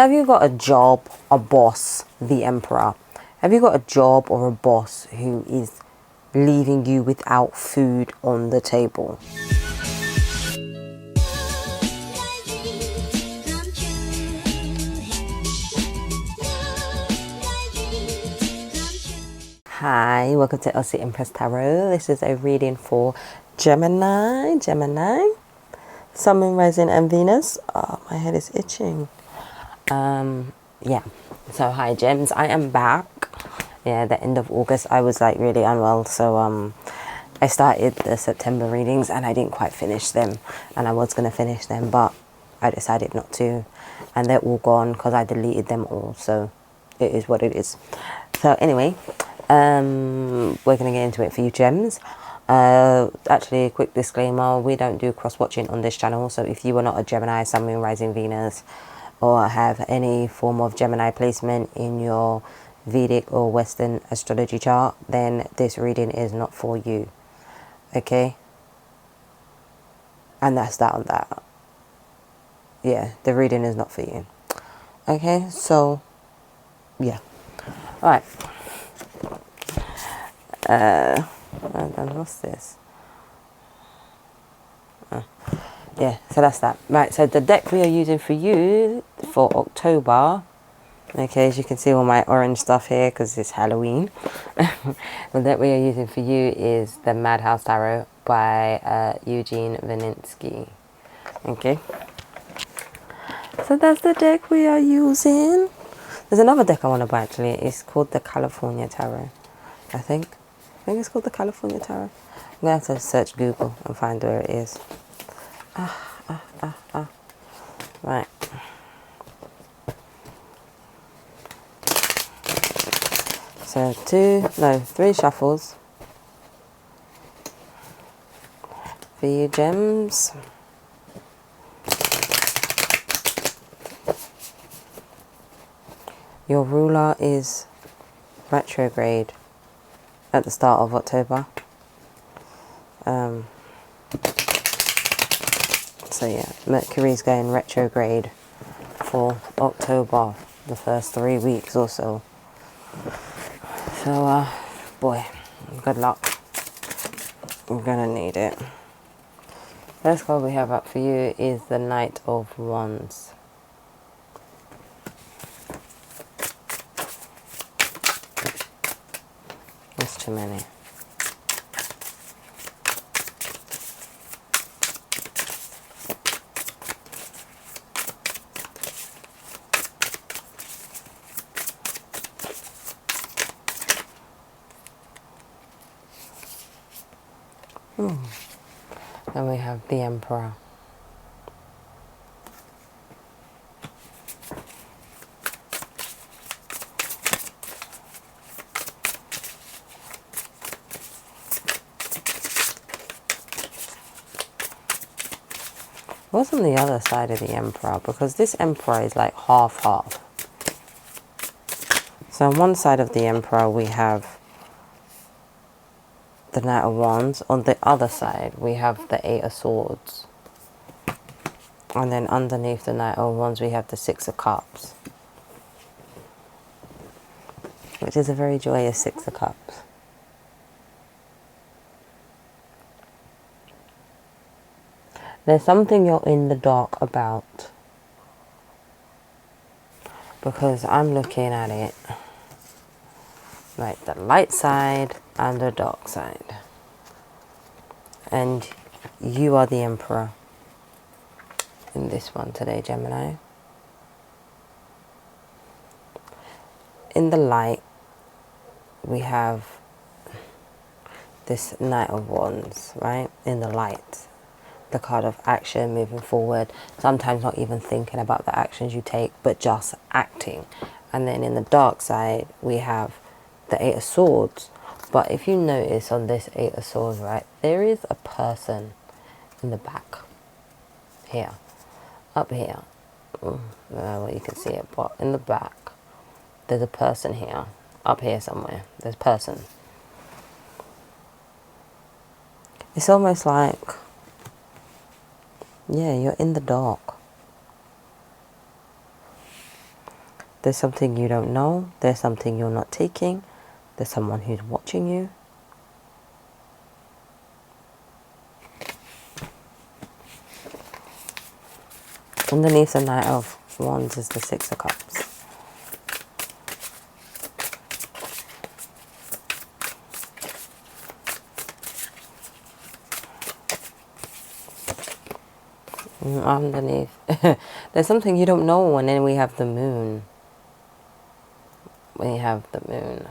Have you got a job, a boss, the emperor? Have you got a job or a boss who is leaving you without food on the table? Hi, welcome to Elsa Empress Tarot. This is a reading for Gemini. Sun, Moon, Rising and Venus. Oh, my head is itching. Yeah. So hi Gems, I am back. Yeah, the end of August I was like really unwell, so I started the September readings and I didn't quite finish them, and I was gonna finish them but I decided not to, and they're all gone because I deleted them all, so it is what it is. So anyway, we're gonna get into it for you Gems. Actually, a quick disclaimer, we don't do cross-watching on this channel, so if you are not a Gemini, Sun, Moon, Rising, Venus, or have any form of Gemini placement in your Vedic or Western astrology chart, then this reading is not for you. Okay? And that's that on that. Yeah, the reading is not for you. Okay, so, yeah. Alright. I lost this. Yeah, so that's that. Right, so the deck we are using for you for October, okay, as you can see all my orange stuff here because it's Halloween. The deck we are using for you is the Madhouse Tarot by Eugene Vinitski. Okay, so that's the deck we are using. There's another deck I want to buy actually. It's called the California Tarot, I think it's called the California Tarot. I'm going to have to search Google and find where it is. Right. So 3 shuffles for you Gems. Your ruler is retrograde at the start of October. So yeah, Mercury's going retrograde for October, the first 3 weeks or so. So, boy, good luck. You're gonna need it. First card we have up for you is the Knight of Wands. That's too many. Then we have the Emperor. What's on the other side of the Emperor? Because this Emperor is like half-half. So on one side of the Emperor we have the Knight of Wands. On the other side we have the 8 of Swords. And then underneath the Knight of Wands we have the 6 of Cups. Which is a very joyous 6 of Cups. There's something you're in the dark about. Because I'm looking at it like the light side and the dark side. And you are the Emperor in this one today, Gemini. In the light, we have this Knight of Wands, right? In the light, the card of action, moving forward. Sometimes not even thinking about the actions you take, but just acting. And then in the dark side, we have the 8 of Swords. But if you notice on this 8 of Swords, right, there is a person in the back. Here. Up here. Well, you can see it, but in the back, there's a person here. Up here somewhere. There's a person. It's almost like, yeah, you're in the dark. There's something you don't know. There's something you're not taking. There's someone who's watching you. Underneath the Knight of Wands is the Six of Cups. Underneath there's something you don't know, and then we have the Moon. We have the Moon.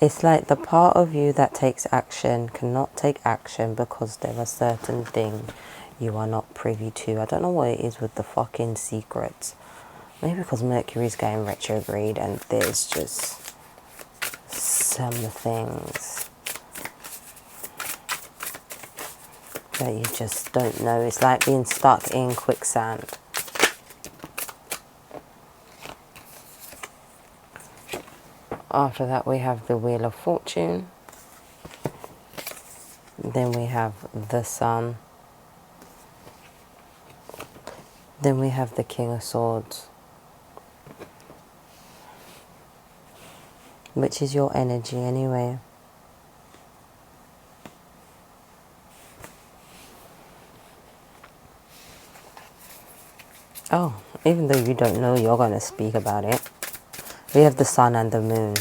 It's like the part of you that takes action cannot take action because there are certain things you are not privy to. I don't know what it is with the fucking secrets. Maybe because Mercury's going retrograde and there's just some things that you just don't know. It's like being stuck in quicksand. After that, we have the Wheel of Fortune. Then we have the Sun. Then we have the King of Swords, which is your energy anyway. Oh, even though you don't know, you're going to speak about it. We have the Sun and the Moon.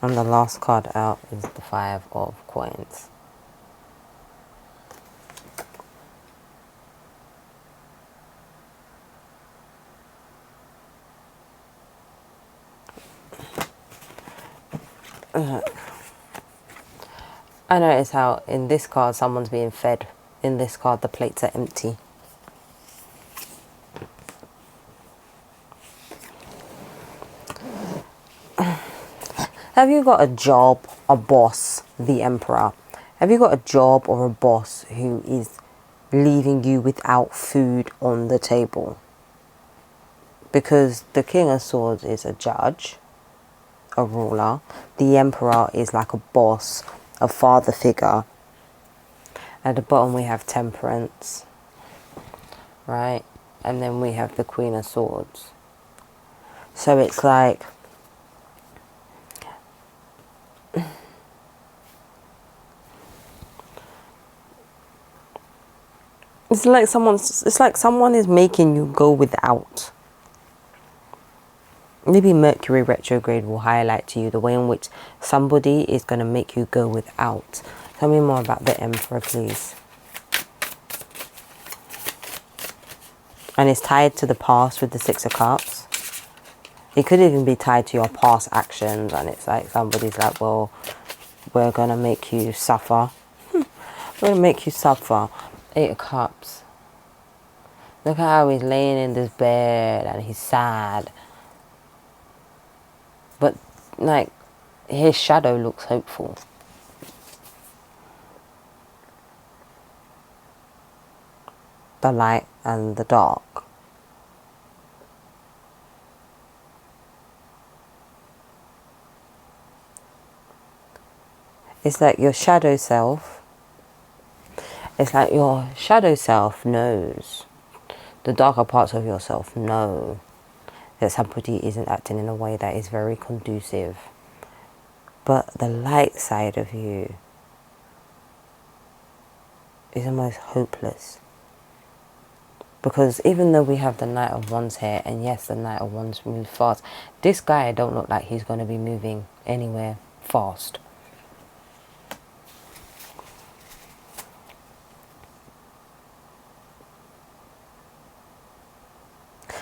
And the last card out is the Five of Coins. I notice how in this card someone's being fed. In this card the plates are empty. Have you got a job, a boss, the Emperor? Have you got a job or a boss who is leaving you without food on the table? Because the King of Swords is a judge, a ruler. The Emperor is like a boss, a father figure. At the bottom we have Temperance, right? And then we have the Queen of Swords. So it's like, it's like someone is making you go without. Maybe Mercury retrograde will highlight to you the way in which somebody is going to make you go without. Tell me more about the Emperor, please. And it's tied to the past with the Six of Cups. It could even be tied to your past actions, and it's like somebody's like, well, we're going to make you suffer. We're going to make you suffer. Eight of Cups. Look at how he's laying in this bed and he's sad. But, like, his shadow looks hopeful. The light and the dark. It's like your shadow self. It's like your shadow self knows. The darker parts of yourself know that somebody isn't acting in a way that is very conducive. But the light side of you is almost hopeless. Because even though we have the Knight of Wands here, and yes, the Knight of Wands moves fast, this guy don't look like he's going to be moving anywhere fast.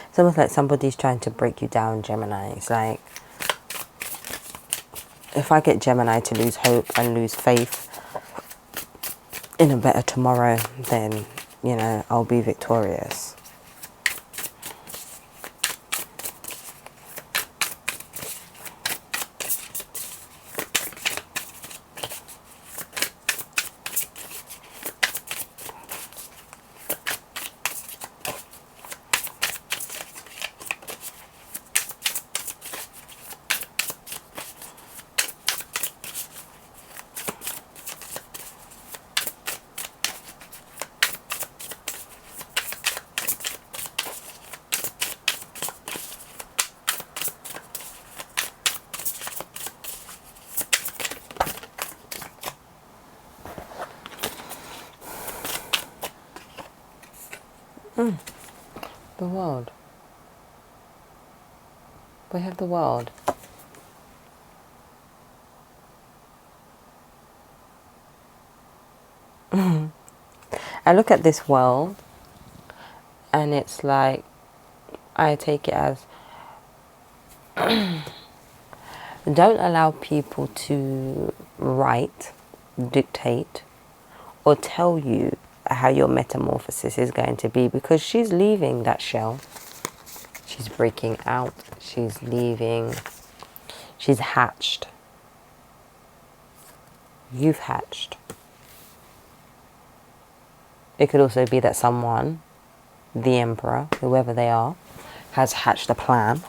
It's almost like somebody's trying to break you down, Gemini. It's like, if I get Gemini to lose hope and lose faith in a better tomorrow, then, you know, I'll be victorious. The world. We have the world. I look at this world and it's like, I take it as, don't allow people to write, dictate, or tell you how your metamorphosis is going to be, because she's leaving that shell. She's breaking out. She's leaving. She's hatched. You've hatched. It could also be that someone, the emperor, whoever they are, has hatched a plan.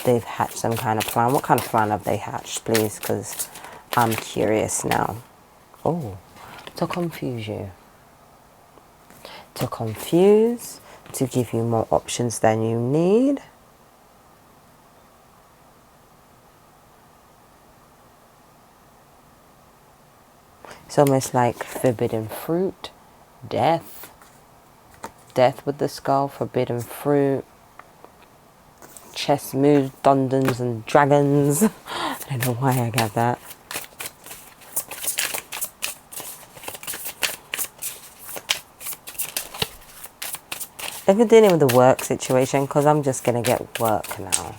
They've hatched some kind of plan. What kind of plan have they hatched, please? Because I'm curious now. Oh, to confuse you. To confuse, to give you more options than you need. It's almost like forbidden fruit, death. Death with the skull, forbidden fruit. Chess moves, Dungeons and Dragons. I don't know why I got that. If you're dealing with the work situation, because I'm just going to get work now.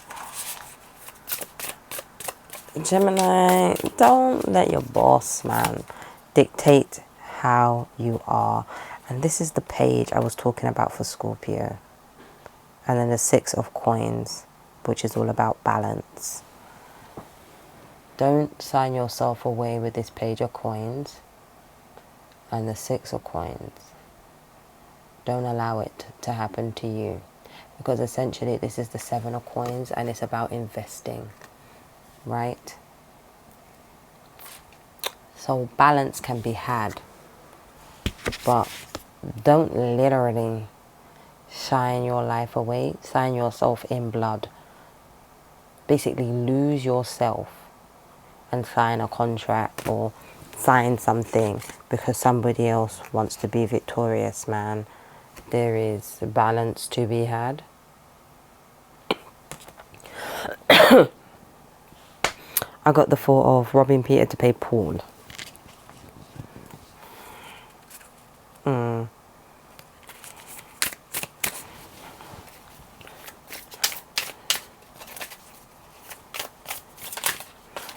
Gemini, don't let your boss, man, dictate how you are. And this is the page I was talking about for Scorpio. And then the 6 of coins, which is all about balance. Don't sign yourself away with this page of coins and the 6 of coins. Don't allow it to happen to you, because essentially this is the 7 of coins and it's about investing, right? So balance can be had, but don't literally sign your life away, sign yourself in blood. Basically lose yourself and sign a contract or sign something because somebody else wants to be victorious, man. There is balance to be had. I got the thought of robbing Peter to pay Paul.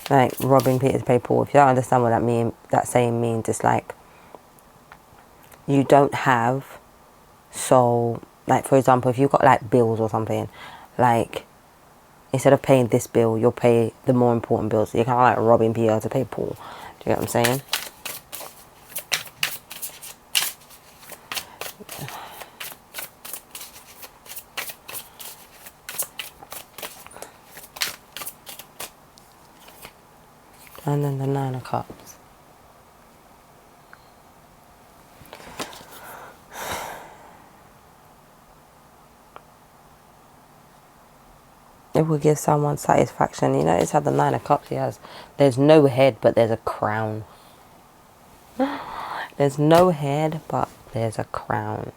Like robbing Peter to pay Paul. If you don't understand what that saying means, it's like you don't have. So, like for example, if you've got like bills or something, like instead of paying this bill, you'll pay the more important bills. So you're kind of like robbing Peter to pay Paul. Do you get what I'm saying? And then the 9 of Cups. It will give someone satisfaction. You notice how the 9 of Cups he has. There's no head, but there's a crown. There's no head, but there's a crown.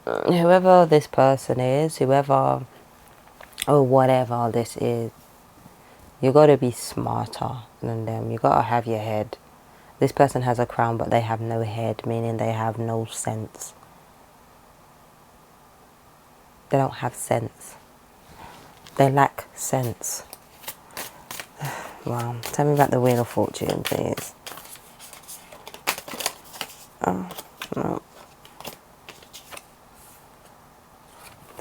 Whoever this person is, whoever or whatever this is, you got to be smarter than them. You got to have your head. This person has a crown, but they have no head, meaning they have no sense. They don't have sense. They lack sense. Wow. Tell me about the Wheel of Fortune, please. Oh, no.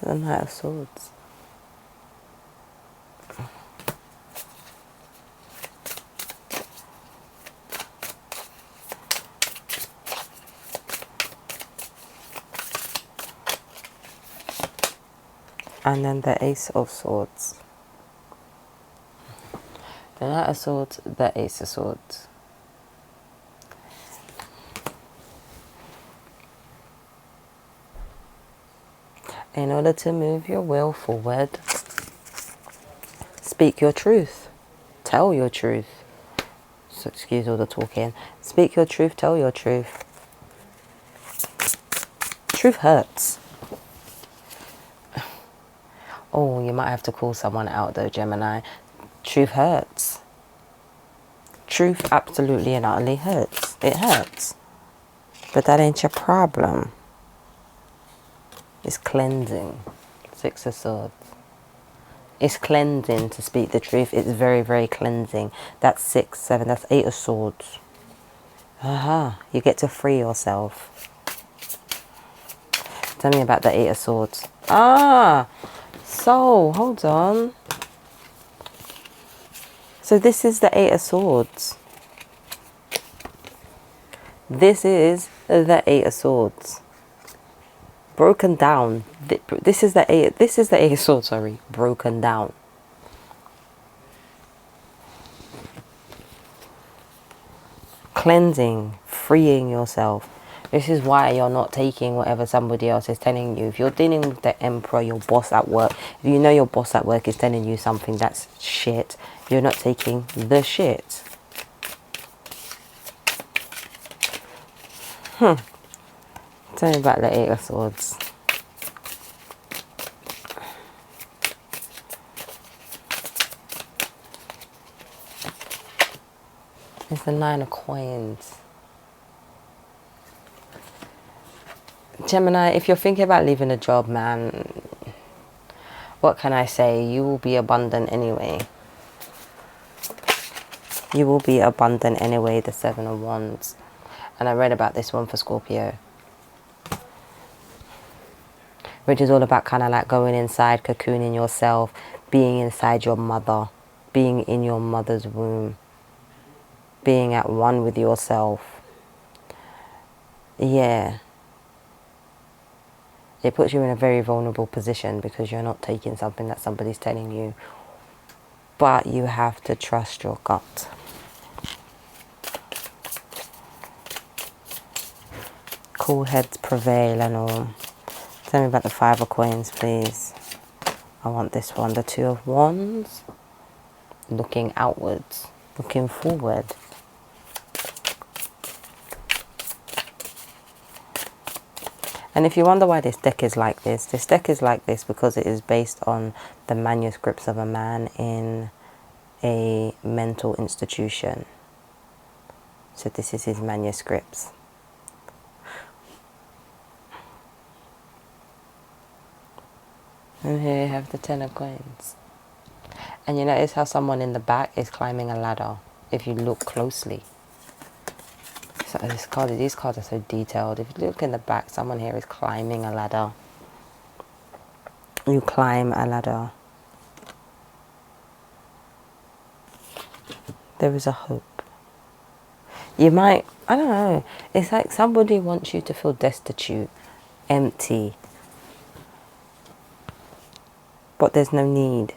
The Knight of Swords. And then the Ace of Swords. The Knight of Swords, the Ace of Swords. In order to move your will forward, speak your truth. Tell your truth. So excuse all the talking. Speak your truth, tell your truth. Truth hurts. Oh, you might have to call someone out though, Gemini. Truth hurts. Truth absolutely and utterly hurts. It hurts. But that ain't your problem. It's cleansing. Six of Swords. It's cleansing to speak the truth. It's very, very cleansing. That's 6, 7, that's 8 of Swords. You get to free yourself. Tell me about the 8 of Swords. So, hold on. So this is the 8 of Swords. This is the 8 of Swords. Broken down. This is the 8 of Swords, sorry. Broken down. Cleansing, freeing yourself. This is why you're not taking whatever somebody else is telling you. If you're dealing with the Emperor, your boss at work, if you know your boss at work is telling you something that's shit, you're not taking the shit. Tell me about the 8 of Swords. It's the 9 of Coins. Gemini, if you're thinking about leaving a job, man, what can I say? You will be abundant anyway. You will be abundant anyway, the 7 of Wands. And I read about this one for Scorpio. Which is all about kind of like going inside, cocooning yourself, being inside your mother, being in your mother's womb, being at one with yourself. Yeah. It puts you in a very vulnerable position because you're not taking something that somebody's telling you. But you have to trust your gut. Cool heads prevail and all. Tell me about the 5 of Coins, please. I want this one. The 2 of Wands. Looking outwards. Looking forward. And if you wonder why this deck is like this is like this because it is based on the manuscripts of a man in a mental institution. So this is his manuscripts. And here you have the 10 of Coins. And you notice how someone in the back is climbing a ladder, if you look closely. So these cards are so detailed. If you look in the back, someone here is climbing a ladder. You climb a ladder. There is a hope. You might, I don't know, it's like somebody wants you to feel destitute, empty. But there's no need.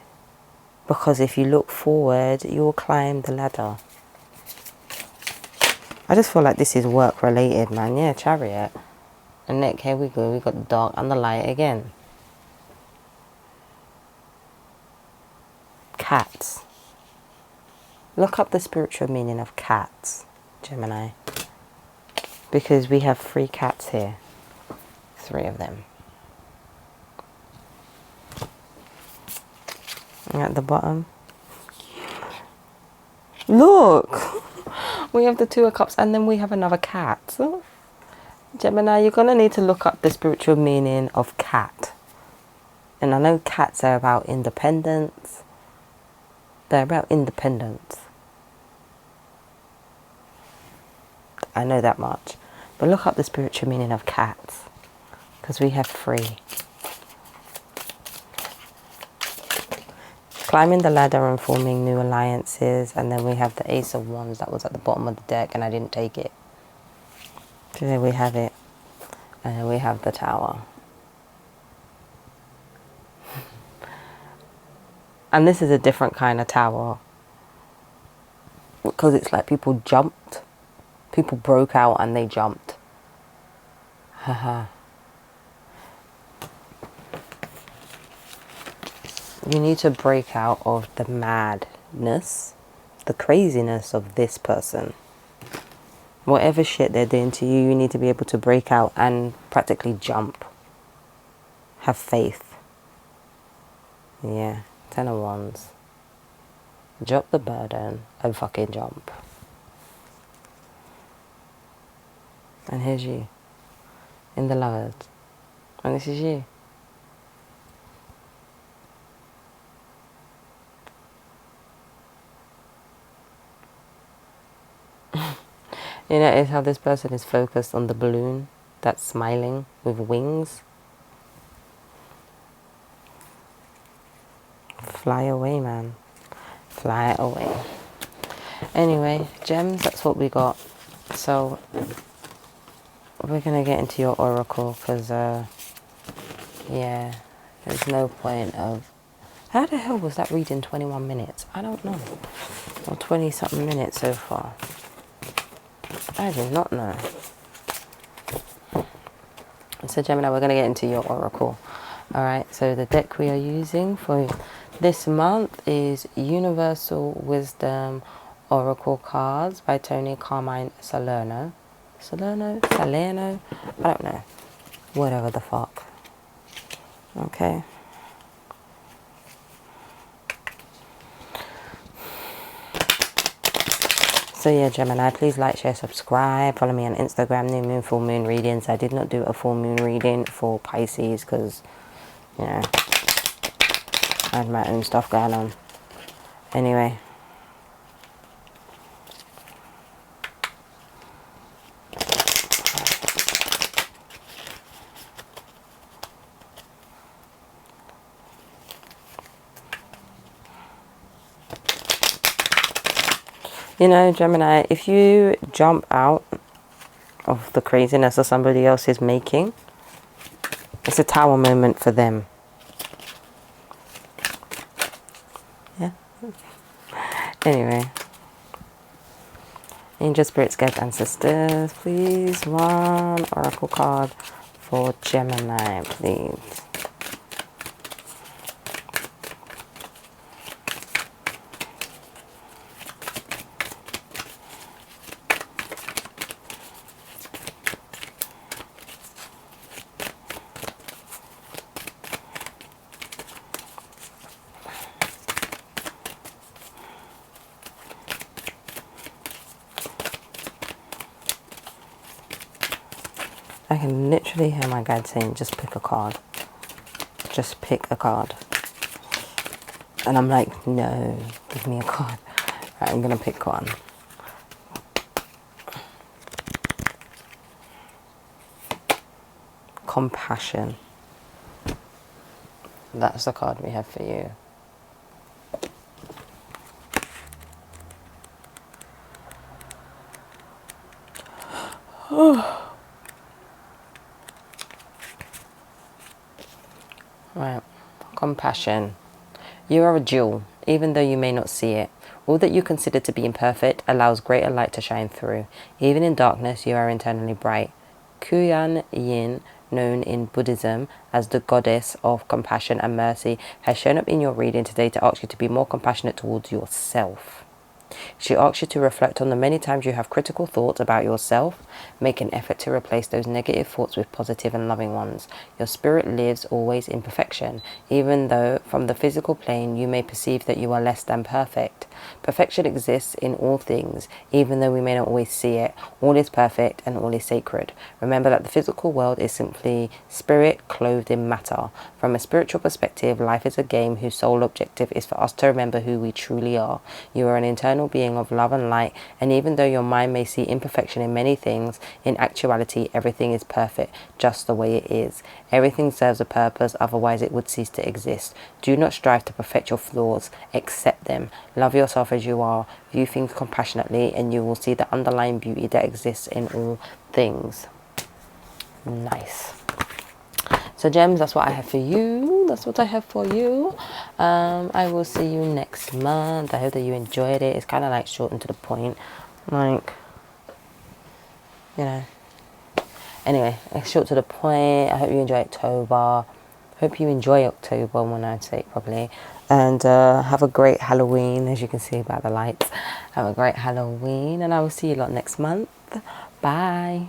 Because if you look forward, you will climb the ladder. I just feel like this is work related, man. Yeah, Chariot. And Nick, here we go. We got the dark and the light again. Cats. Look up the spiritual meaning of cats, Gemini. Because we have 3 cats here. 3 of them. And at the bottom. Look! We have the 2 of Cups and then we have another cat. Gemini, you're going to need to look up the spiritual meaning of cat. And I know cats are about independence. They're about independence. I know that much. But look up the spiritual meaning of cats. Because we have 3. Climbing the ladder and forming new alliances. And then we have the Ace of Wands that was at the bottom of the deck and I didn't take it. So there we have it. And then we have the Tower. And this is a different kind of tower. Because it's like people jumped. People broke out and they jumped. Haha. You need to break out of the madness the craziness of this person. Whatever shit they're doing to you, you need to be able to break out and practically jump. Have faith. Yeah, 10 of Wands. Drop the burden and fucking jump. And here's you. In the Lovers. And this is you. You notice how this person is focused on the balloon that's smiling with wings? Fly away, man. Fly away. Anyway, gems, that's what we got. So, we're going to get into your oracle because, yeah, there's no point of... How the hell was that reading 21 minutes? I don't know. Or 20-something minutes so far. I do not know. So Gemini, we're going to get into your oracle. Alright, so the deck we are using for this month is Universal Wisdom Oracle Cards by Toni, Carmine, Salerno. Salerno? I don't know. Whatever the fuck. Okay. So yeah, Gemini, please like, share, subscribe. Follow me on Instagram, new moon, full moon readings. I did not do a full moon reading for Pisces because, you know, I had my own stuff going on. Anyway. You know, Gemini, if you jump out of the craziness that somebody else is making, it's a tower moment for them. Yeah. Anyway. Angel, spirits, guides, ancestors, please. One oracle card for Gemini, please. I can literally hear my guide saying, just pick a card. Just pick a card. And I'm like, no, give me a card. Right, I'm going to pick one. Compassion. That's the card we have for you. Right, compassion. You are a jewel, even though you may not see it. All that you consider to be imperfect allows greater light to shine through. Even in darkness, you are internally bright. Kuan Yin, known in Buddhism as the goddess of compassion and mercy, has shown up in your reading today to ask you to be more compassionate towards yourself. She asks you to reflect on the many times you have critical thoughts about yourself. Make an effort to replace those negative thoughts with positive and loving ones. Your spirit lives always in perfection, even though from the physical plane you may perceive that you are less than perfect. Perfection exists in all things, even though we may not always see it. All is perfect and all is sacred. Remember that the physical world is simply spirit clothed in matter. From a spiritual perspective, life is a game whose sole objective is for us to remember who we truly are. You are an internal being of love and light, and even though your mind may see imperfection in many things, in actuality everything is perfect, just the way it is. Everything serves a purpose, otherwise it would cease to exist. Do not strive to perfect your flaws, accept them. Love yourself as you are, view things compassionately, and you will see the underlying beauty that exists in all things. Nice. So gems, that's what I have for you. That's what I have for you. I will see you next month. I hope that you enjoyed it. It's kind of like short and to the point. Like, you know. Anyway, it's short to the point. I hope you enjoy October. Hope Hope you enjoy October when I say it properly. And have a great Halloween, as you can see by the lights. Have a great Halloween, and I will see you lot next month. Bye.